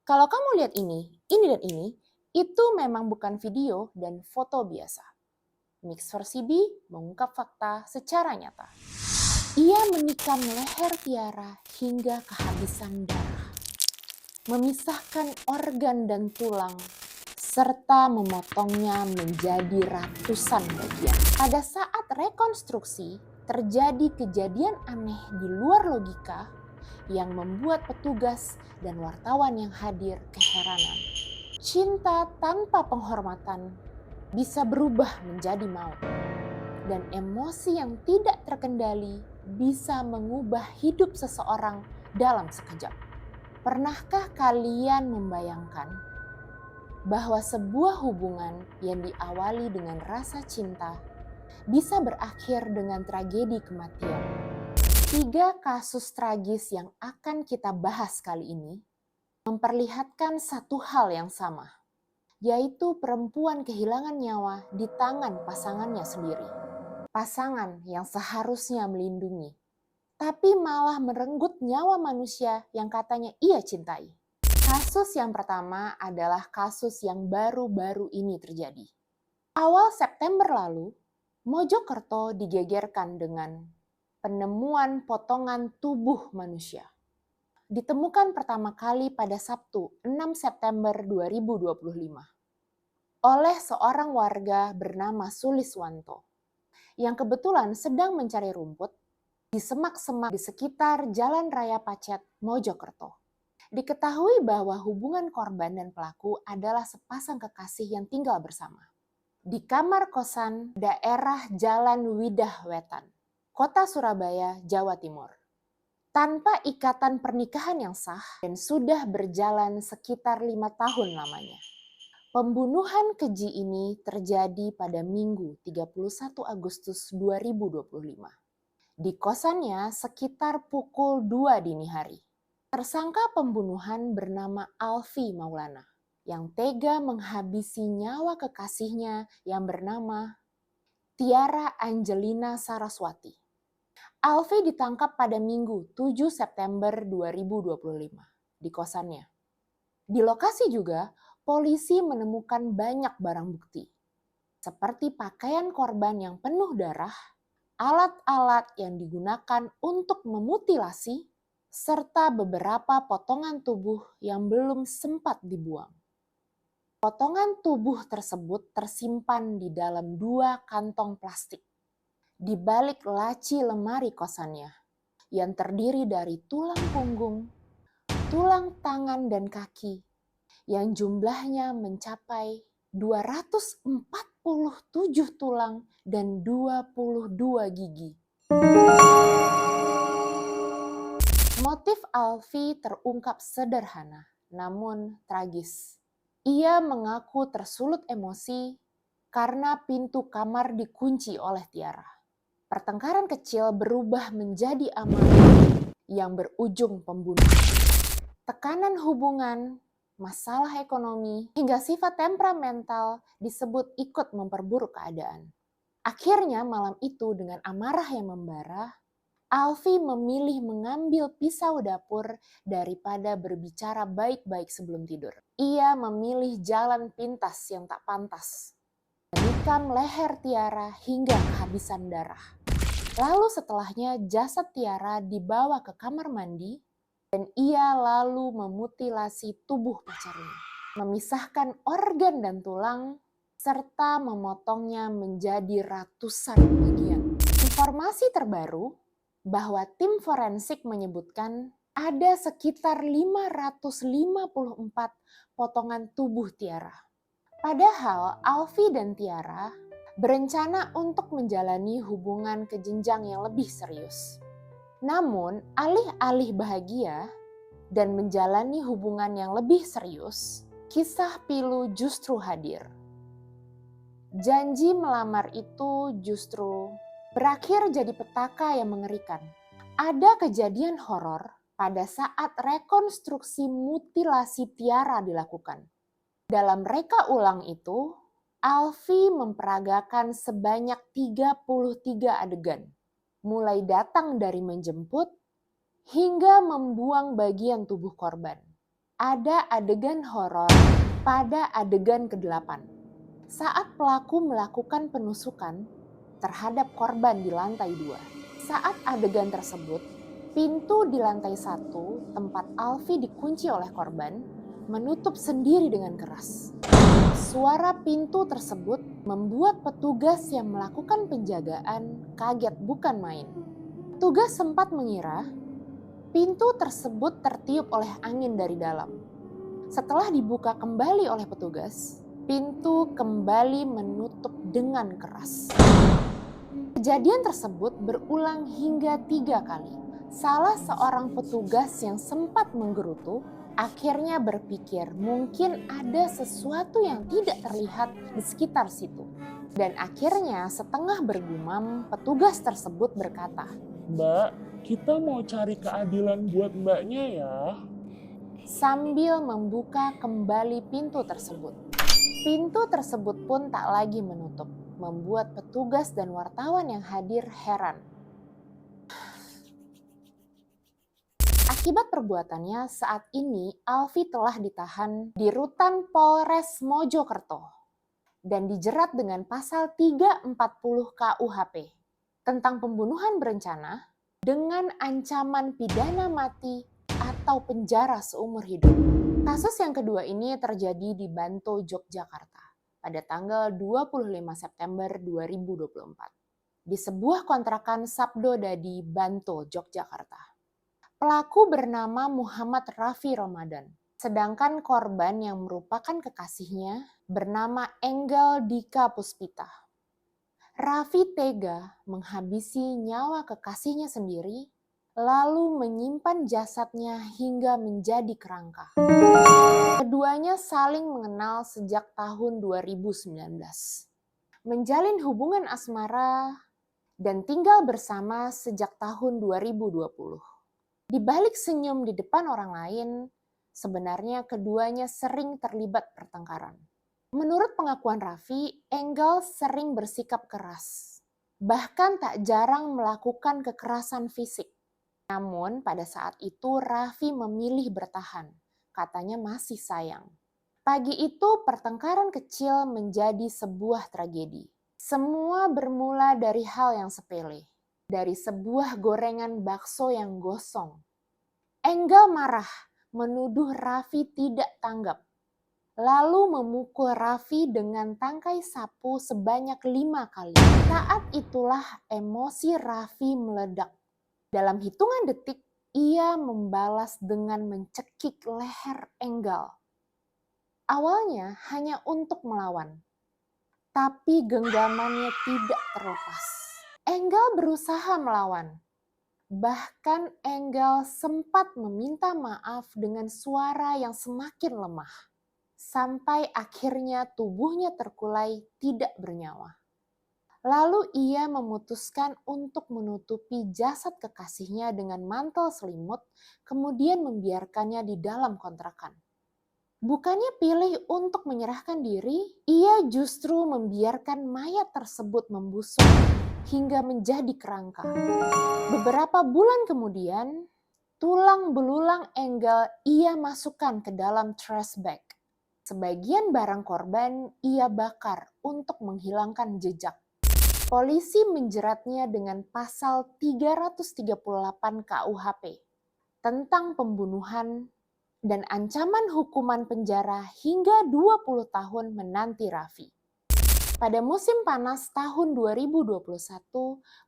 Kalau kamu lihat ini dan ini, itu memang bukan video dan foto biasa. Mix versi B mengungkap fakta secara nyata. Ia menikam leher Tiara hingga kehabisan darah, memisahkan organ dan tulang, serta memotongnya menjadi ratusan bagian. Pada saat rekonstruksi, terjadi kejadian aneh di luar logika yang membuat petugas dan wartawan yang hadir keheranan. Cinta tanpa penghormatan bisa berubah menjadi maut. Dan emosi yang tidak terkendali bisa mengubah hidup seseorang dalam sekejap. Pernahkah kalian membayangkan bahwa sebuah hubungan yang diawali dengan rasa cinta bisa berakhir dengan tragedi kematian? 3 kasus tragis yang akan kita bahas kali ini memperlihatkan satu hal yang sama, yaitu perempuan kehilangan nyawa di tangan pasangannya sendiri. Pasangan yang seharusnya melindungi, tapi malah merenggut nyawa manusia yang katanya ia cintai. Kasus yang pertama adalah kasus yang baru-baru ini terjadi. Awal September lalu, Mojokerto digegerkan dengan penemuan potongan tubuh manusia. Ditemukan pertama kali pada Sabtu 6 September 2025 oleh seorang warga bernama Suliswanto yang kebetulan sedang mencari rumput di semak-semak di sekitar Jalan Raya Pacet, Mojokerto. Diketahui bahwa hubungan korban dan pelaku adalah sepasang kekasih yang tinggal bersama di kamar kosan daerah Jalan Widah Wetan, Kota Surabaya, Jawa Timur. Tanpa ikatan pernikahan yang sah dan sudah berjalan sekitar 5 tahun lamanya. Pembunuhan keji ini terjadi pada Minggu 31 Agustus 2025. Di kosannya sekitar pukul 2 dini hari. Tersangka pembunuhan bernama Alfi Maulana yang tega menghabisi nyawa kekasihnya yang bernama Tiara Angelina Saraswati. Alfi ditangkap pada Minggu 7 September 2025 di kosannya. Di lokasi juga, polisi menemukan banyak barang bukti, seperti pakaian korban yang penuh darah, alat-alat yang digunakan untuk memutilasi, serta beberapa potongan tubuh yang belum sempat dibuang. Potongan tubuh tersebut tersimpan di dalam 2 kantong plastik di balik laci lemari kosannya yang terdiri dari tulang punggung, tulang tangan dan kaki yang jumlahnya mencapai 247 tulang dan 22 gigi. Motif Alfi terungkap sederhana, namun tragis. Ia mengaku tersulut emosi karena pintu kamar dikunci oleh Tiara. Pertengkaran kecil berubah menjadi amarah yang berujung pembunuhan. Tekanan hubungan, masalah ekonomi, hingga sifat temperamental disebut ikut memperburuk keadaan. Akhirnya malam itu dengan amarah yang membara, Alfi memilih mengambil pisau dapur daripada berbicara baik-baik sebelum tidur. Ia memilih jalan pintas yang tak pantas, menikam leher Tiara hingga kehabisan darah. Lalu setelahnya jasad Tiara dibawa ke kamar mandi dan ia lalu memutilasi tubuh pacarnya, memisahkan organ dan tulang, serta memotongnya menjadi ratusan bagian. Informasi terbaru bahwa tim forensik menyebutkan ada sekitar 554 potongan tubuh Tiara. Padahal Alfi dan Tiara berencana untuk menjalani hubungan ke jenjang yang lebih serius. Namun, alih-alih bahagia dan menjalani hubungan yang lebih serius, kisah pilu justru hadir. Janji melamar itu justru berakhir jadi petaka yang mengerikan. Ada kejadian horor pada saat rekonstruksi mutilasi Tiara dilakukan. Dalam reka ulang itu, Alfi memperagakan sebanyak 33 adegan, mulai datang dari menjemput hingga membuang bagian tubuh korban. ada adegan horor pada adegan ke-8. Saat pelaku melakukan penusukan terhadap korban di lantai 2. Saat adegan tersebut, pintu di lantai 1 tempat Alfi dikunci oleh korban menutup sendiri dengan keras. Suara pintu tersebut membuat petugas yang melakukan penjagaan kaget bukan main. Petugas sempat mengira pintu tersebut tertiup oleh angin dari dalam. Setelah dibuka kembali oleh petugas, pintu kembali menutup dengan keras. Kejadian tersebut berulang hingga 3 kali. Salah seorang petugas yang sempat menggerutu akhirnya berpikir mungkin ada sesuatu yang tidak terlihat di sekitar situ. Dan akhirnya setengah bergumam, petugas tersebut berkata, Mbak, kita mau cari keadilan buat mbaknya ya. sambil membuka kembali pintu tersebut. Pintu tersebut pun tak lagi menutup, membuat petugas dan wartawan yang hadir heran. Akibat perbuatannya, saat ini Alfi telah ditahan di Rutan Polres Mojokerto dan dijerat dengan pasal 340 KUHP tentang pembunuhan berencana dengan ancaman pidana mati atau penjara seumur hidup. Kasus yang kedua ini terjadi di Banto, Yogyakarta pada tanggal 25 September 2024 di sebuah kontrakan Sabdo di Banto, Yogyakarta. Pelaku bernama Muhammad Raffi Ramadan, sedangkan korban yang merupakan kekasihnya bernama Enggal Dika Puspita. Raffi tega menghabisi nyawa kekasihnya sendiri, lalu menyimpan jasadnya hingga menjadi kerangka. Keduanya saling mengenal sejak tahun 2019, menjalin hubungan asmara, dan tinggal bersama sejak tahun 2020. Di balik senyum di depan orang lain, sebenarnya keduanya sering terlibat pertengkaran. Menurut pengakuan Raffi, Enggal sering bersikap keras, bahkan tak jarang melakukan kekerasan fisik. Namun pada saat itu Raffi memilih bertahan, katanya masih sayang. Pagi itu pertengkaran kecil menjadi sebuah tragedi. Semua bermula dari hal yang sepele. Dari sebuah gorengan bakso yang gosong. Enggal marah, menuduh Raffi tidak tanggap. Lalu memukul Raffi dengan tangkai sapu sebanyak 5 kali. Saat itulah emosi Raffi meledak. Dalam hitungan detik, ia membalas dengan mencekik leher Enggal. Awalnya hanya untuk melawan, tapi genggamannya tidak terlepas. Enggal berusaha melawan. Bahkan Enggal sempat meminta maaf dengan suara yang semakin lemah. Sampai akhirnya tubuhnya terkulai tidak bernyawa. Lalu ia memutuskan untuk menutupi jasad kekasihnya dengan mantel selimut, kemudian membiarkannya di dalam kontrakan. Bukannya pilih untuk menyerahkan diri, ia justru membiarkan mayat tersebut membusuk hingga menjadi kerangka. Beberapa bulan kemudian, tulang belulang Enggal ia masukkan ke dalam trash bag. Sebagian barang korban ia bakar untuk menghilangkan jejak. Polisi menjeratnya dengan pasal 338 KUHP tentang pembunuhan dan ancaman hukuman penjara hingga 20 tahun menanti Raffi. Pada musim panas tahun 2021,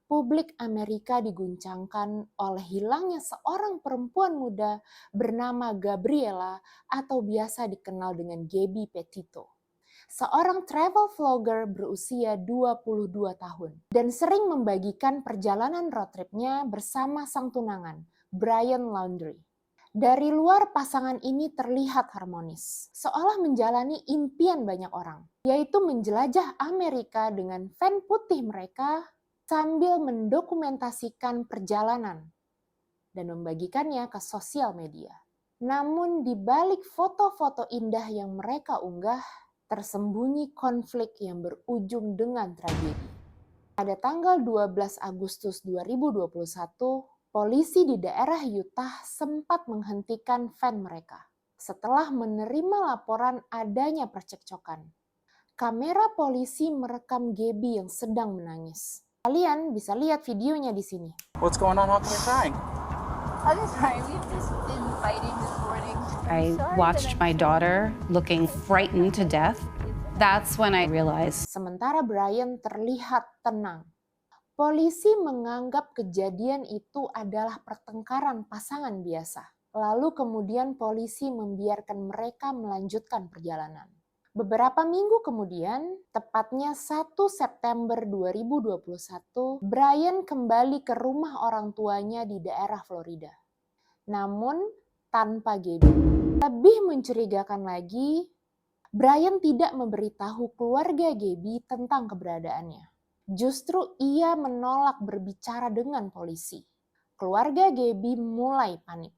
publik Amerika diguncangkan oleh hilangnya seorang perempuan muda bernama Gabriela atau biasa dikenal dengan Gabby Petito. Seorang travel vlogger berusia 22 tahun dan sering membagikan perjalanan road tripnya bersama sang tunangan, Brian Laundrie. Dari luar pasangan ini terlihat harmonis, seolah menjalani impian banyak orang, yaitu menjelajah Amerika dengan van putih mereka sambil mendokumentasikan perjalanan dan membagikannya ke sosial media. Namun di balik foto-foto indah yang mereka unggah, tersembunyi konflik yang berujung dengan tragedi. Pada tanggal 12 Agustus 2021, polisi di daerah Utah sempat menghentikan van mereka. setelah menerima laporan adanya percekcokan. Kamera polisi merekam Gabby yang sedang menangis. Kalian bisa lihat videonya di sini. What's going on? How come you're crying? I'm sorry, we've just been fighting this morning. I watched my daughter looking frightened to death. That's when I realized Sementara Brian terlihat tenang. Polisi menganggap kejadian itu adalah pertengkaran pasangan biasa. Lalu kemudian polisi membiarkan mereka melanjutkan perjalanan. Beberapa minggu kemudian, tepatnya 1 September 2021, Brian kembali ke rumah orang tuanya di daerah Florida. Namun, tanpa Gabby. Lebih mencurigakan lagi, Brian tidak memberitahu keluarga Gabby tentang keberadaannya. Justru ia menolak berbicara dengan polisi. Keluarga Gabby mulai panik.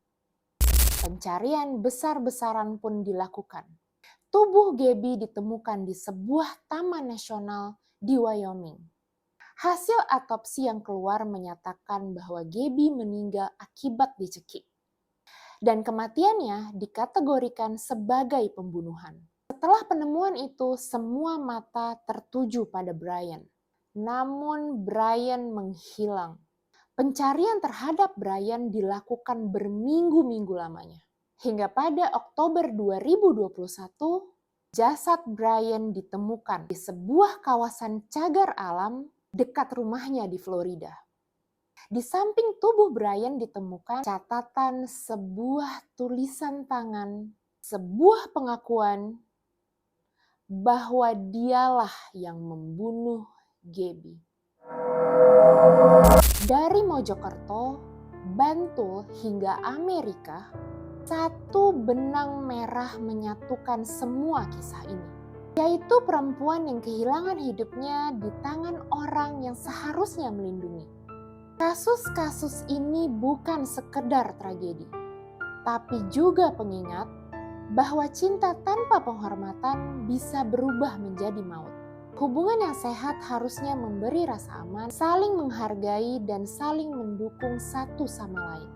Pencarian besar-besaran pun dilakukan. Tubuh Gabby ditemukan di sebuah taman nasional di Wyoming. Hasil autopsi yang keluar menyatakan bahwa Gabby meninggal akibat dicekik. Dan kematiannya dikategorikan sebagai pembunuhan. Setelah penemuan itu, semua mata tertuju pada Brian. Namun Brian menghilang. Pencarian terhadap Brian dilakukan berminggu-minggu lamanya. Hingga pada Oktober 2021, jasad Brian ditemukan di sebuah kawasan cagar alam dekat rumahnya di Florida. Di samping tubuh Brian ditemukan catatan sebuah tulisan tangan, sebuah pengakuan bahwa dialah yang membunuh Gabby. Dari Mojokerto, Bantul hingga Amerika, satu benang merah menyatukan semua kisah ini, yaitu perempuan yang kehilangan hidupnya di tangan orang yang seharusnya melindungi. Kasus-kasus ini bukan sekedar tragedi, tapi juga pengingat bahwa cinta tanpa penghormatan bisa berubah menjadi maut. Hubungan yang sehat harusnya memberi rasa aman, saling menghargai, dan saling mendukung satu sama lain.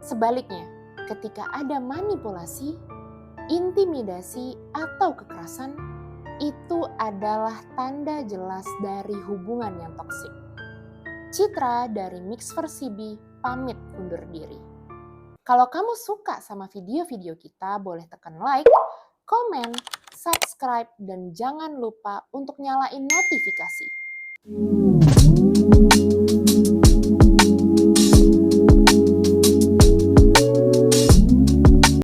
Sebaliknya, ketika ada manipulasi, intimidasi, atau kekerasan, itu adalah tanda jelas dari hubungan yang toksik. Citra dari Mix versi B pamit undur diri. Kalau kamu suka sama video-video kita, boleh tekan like, komen, subscribe, dan jangan lupa untuk nyalain notifikasi.